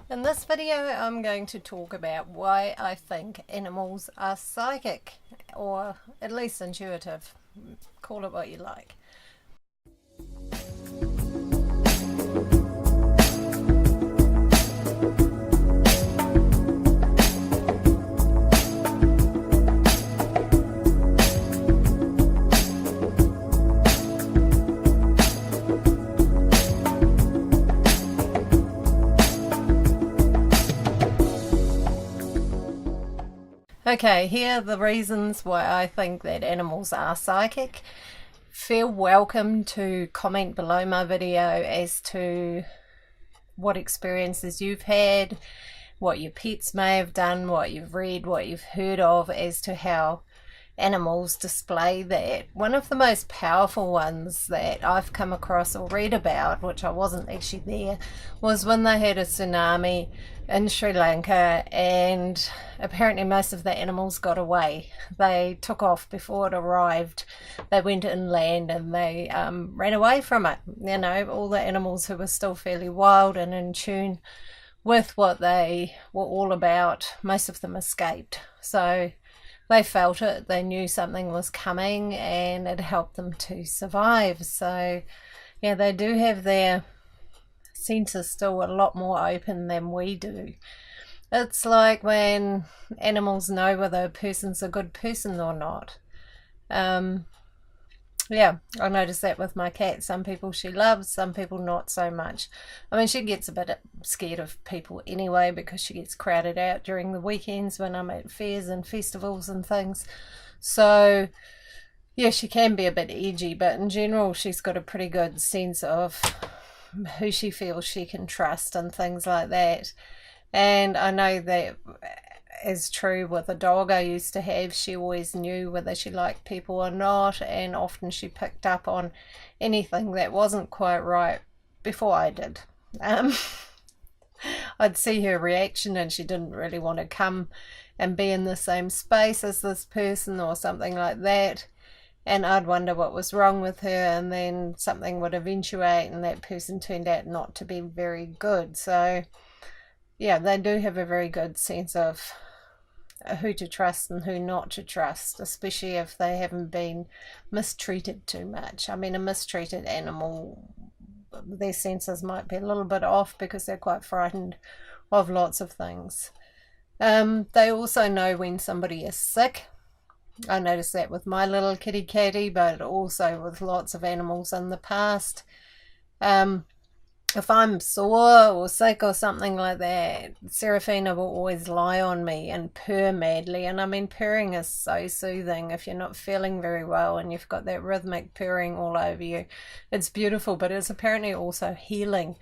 In this video, I'm going to talk about why I think animals are psychic, or at least intuitive. Call it what you like. Okay, here are the reasons why I think that animals are psychic. Feel welcome to comment below my video as to what experiences you've had, what your pets may have done, what you've read, what you've heard of as to how animals display that. One of the most powerful ones that I've come across or read about, which I wasn't actually there, was when they had a tsunami in Sri Lanka, and apparently most of the animals got away. They took off before it arrived. They went inland and they ran away from it. You know, all the animals who were still fairly wild and in tune with what they were all about, most of them escaped. So they felt it, they knew something was coming, and it helped them to survive. So yeah, they do have their senses still a lot more open than we do. It's like when animals know whether a person's a good person or not. Yeah, I noticed that with my cat. Some people she loves, some people not so much. I mean, she gets a bit scared of people anyway because she gets crowded out during the weekends when I'm at fairs and festivals and things. So yeah, she can be a bit edgy, but in general she's got a pretty good sense of who she feels she can trust and things like that. And I know that is true with a dog I used to have. She always knew whether she liked people or not, and often she picked up on anything that wasn't quite right before I did. I'd see her reaction and she didn't really want to come and be in the same space as this person or something like that, and I'd wonder what was wrong with her, and then something would eventuate and that person turned out not to be very good. So yeah, they do have a very good sense of who to trust and who not to trust, especially if they haven't been mistreated too much. I mean, a mistreated animal, their senses might be a little bit off because they're quite frightened of lots of things. They also know when somebody is sick. I noticed that with my little kitty catty, but also with lots of animals in the past. If I'm sore or sick or something like that, Seraphina will always lie on me and purr madly. And I mean, purring is so soothing if you're not feeling very well and you've got that rhythmic purring all over you. It's beautiful, but it's apparently also healing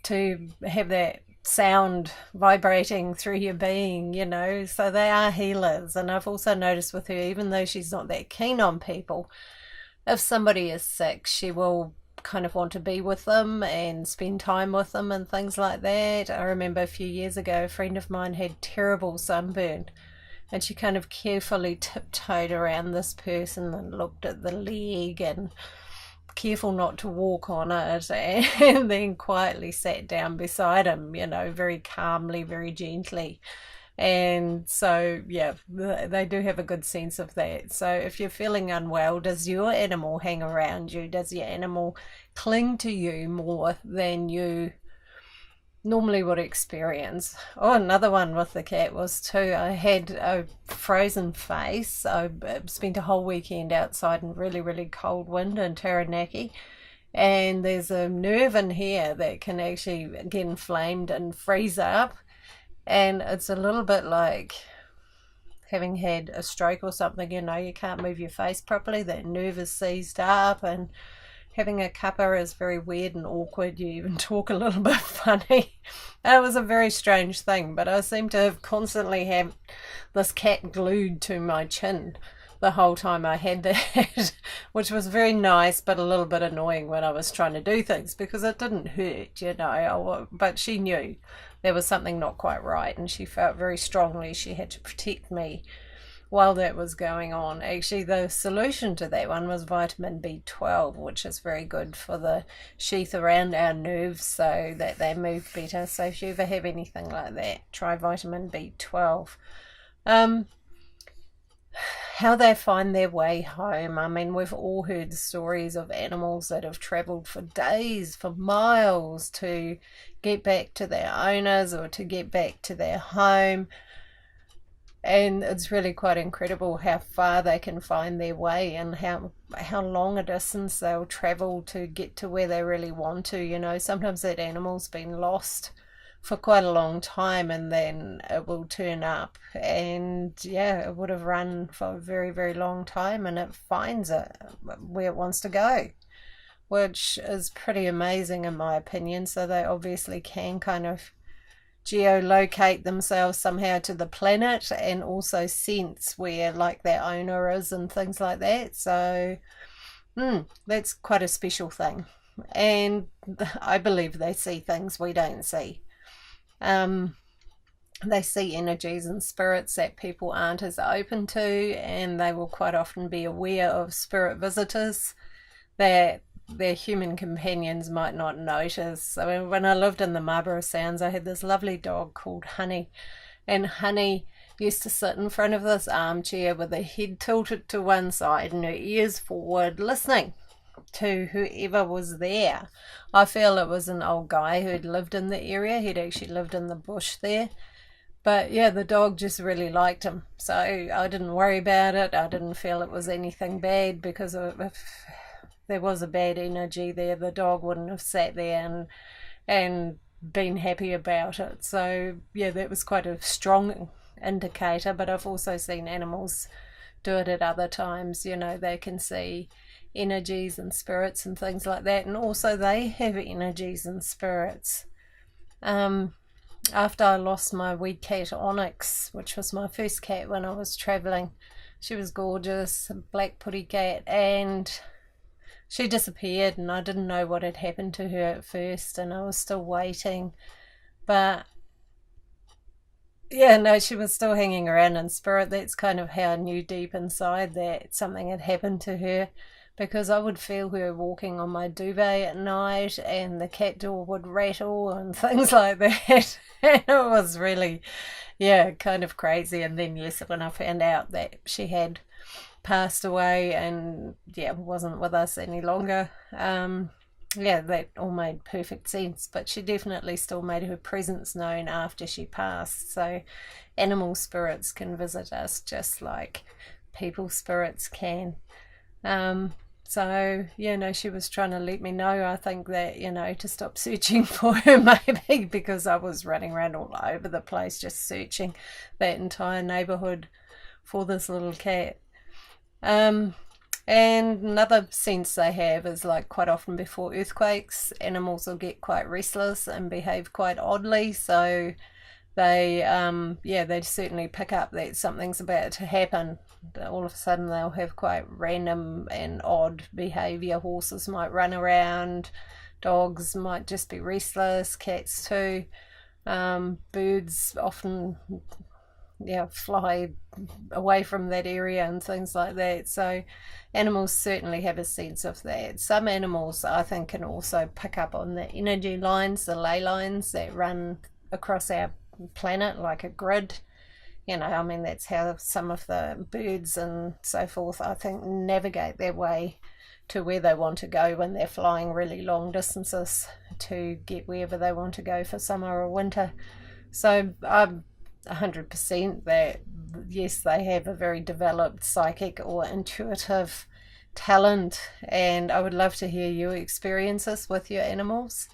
to have that sound vibrating through your being, you know. So they are healers. And I've also noticed with her, even though she's not that keen on people, if somebody is sick, she will kind of want to be with them and spend time with them and things like that. I remember a few years ago a friend of mine had terrible sunburn, and she kind of carefully tiptoed around this person and looked at the leg and careful not to walk on it, and then quietly sat down beside him, you know, very calmly, very gently. And so yeah, they do have a good sense of that. So if you're feeling unwell, does your animal hang around you? Does your animal cling to you more than you normally would experience? Oh, another one with the cat was too, I had a frozen face. I spent a whole weekend outside in really cold wind in Taranaki, and there's a nerve in here that can actually get inflamed and freeze up. And it's a little bit like having had a stroke or something, you know, you can't move your face properly, that nerve is seized up, and having a cuppa is very weird and awkward. You even talk a little bit funny. It was a very strange thing, but I seem to have constantly had this cat glued to my chin the whole time I had that, which was very nice but a little bit annoying when I was trying to do things because it didn't hurt, you know, but she knew there was something not quite right and she felt very strongly she had to protect me while that was going on. Actually, the solution to that one was vitamin B12, which is very good for the sheath around our nerves so that they move better. So if you ever have anything like that, try vitamin B12. Um, how they find their way home. I mean, we've all heard stories of animals that have traveled for days, for miles to get back to their owners or to get back to their home. And it's really quite incredible how far they can find their way and how long a distance they'll travel to get to where they really want to. You know, sometimes that animal's been lost for quite a long time and then it will turn up, and yeah, it would have run for a very, very long time and it finds it where it wants to go, which is pretty amazing in my opinion. So they obviously can kind of geolocate themselves somehow to the planet and also sense where like their owner is and things like that. So that's quite a special thing, and I believe they see things we don't see. um, they see energies and spirits that people aren't as open to, and they will quite often be aware of spirit visitors that their human companions might not notice. I mean, when I lived in the Marlborough Sounds, I had this lovely dog called Honey, and Honey used to sit in front of this armchair with her head tilted to one side and her ears forward, listening to whoever was there. I feel it was an old guy who'd lived in the area. He'd actually lived in the bush there. But yeah, the dog just really liked him. So I didn't worry about it. I didn't feel it was anything bad, because if there was a bad energy there, the dog wouldn't have sat there and been happy about it. So yeah, that was quite a strong indicator. But I've also seen animals do it at other times. You know, they can see energies and spirits and things like that, and also they have energies and spirits. After I lost my wee cat Onyx, which was my first cat when I was traveling, she was gorgeous, a black putty cat, and she disappeared, and I didn't know what had happened to her at first, and I was still waiting. But yeah, no, she was still hanging around in spirit. That's kind of how I knew deep inside that something had happened to her, because I would feel her walking on my duvet at night and the cat door would rattle and things like that. And it was really, yeah, kind of crazy. And then, yes, when I found out that she had passed away and, yeah, wasn't with us any longer, yeah, that all made perfect sense. But she definitely still made her presence known after she passed. So animal spirits can visit us just like people spirits can. So, yeah, no, she was trying to let me know, I think, that, you know, to stop searching for her, maybe, because I was running around all over the place just searching that entire neighbourhood for this little cat. And another sense they have is, like, quite often before earthquakes, animals will get quite restless and behave quite oddly. So they, yeah, they certainly pick up that something's about to happen. All of a sudden they'll have quite random and odd behaviour. Horses might run around, dogs might just be restless, cats too. Birds often, yeah, fly away from that area and things like that. So animals certainly have a sense of that. Some animals, I think, can also pick up on the energy lines, the ley lines that run across our planet like a grid. You know, I mean, that's how some of the birds and so forth, I think, navigate their way to where they want to go when they're flying really long distances to get wherever they want to go for summer or winter. So I'm 100% that, yes, they have a very developed psychic or intuitive talent, and I would love to hear your experiences with your animals.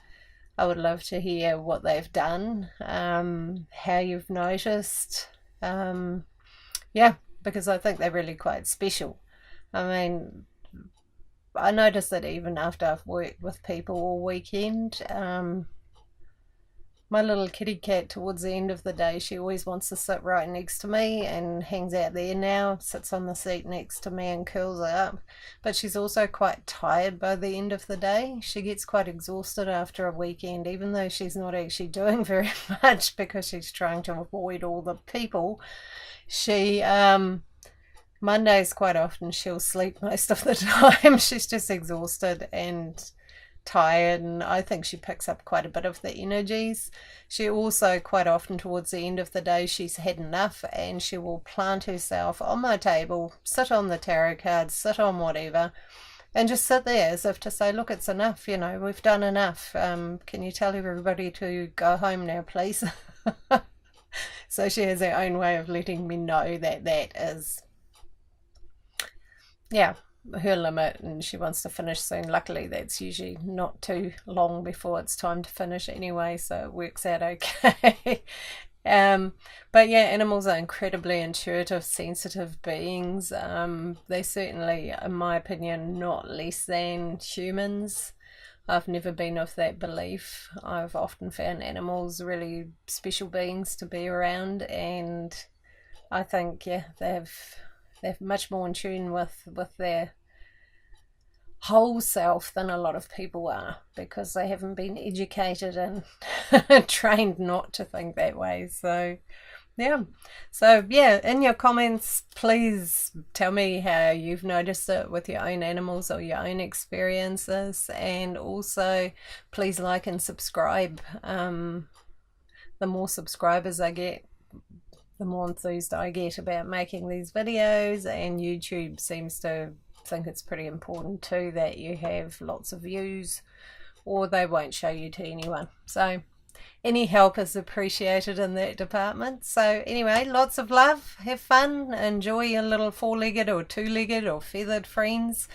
I would love to hear what they've done, how you've noticed. Yeah, because I think they're really quite special. I mean, I notice that even after I've worked with people all weekend, My little kitty cat, towards the end of the day, she always wants to sit right next to me and hangs out there now, sits on the seat next to me and curls up. But she's also quite tired by the end of the day. She gets quite exhausted after a weekend, even though she's not actually doing very much because she's trying to avoid all the people. She, Mondays, quite often she'll sleep most of the time. She's just exhausted and tired, and I think she picks up quite a bit of the energies. She also quite often towards the end of the day, she's had enough and she will plant herself on my table, sit on the tarot cards, sit on whatever, and just sit there as if to say, look, it's enough, we've done enough. Can you tell everybody to go home now, please? So she has her own way of letting me know that that is, yeah, her limit, and she wants to finish soon. Luckily, that's usually not too long before it's time to finish anyway, so it works out okay. But yeah, animals are incredibly intuitive, sensitive beings. They certainly, in my opinion, not less than humans. I've never been of that belief. I've often found animals really special beings to be around, and I think, yeah, they're much more in tune with their whole self than a lot of people are, because they haven't been educated and trained not to think that way. So yeah, in your comments, please tell me how you've noticed it with your own animals or your own experiences, and also please like and subscribe. The more subscribers I get, the more enthused I get about making these videos, and YouTube seems to think it's pretty important too that you have lots of views, or they won't show you to anyone. So any help is appreciated in that department. So anyway, lots of love, have fun, enjoy your little four-legged or two-legged or feathered friends,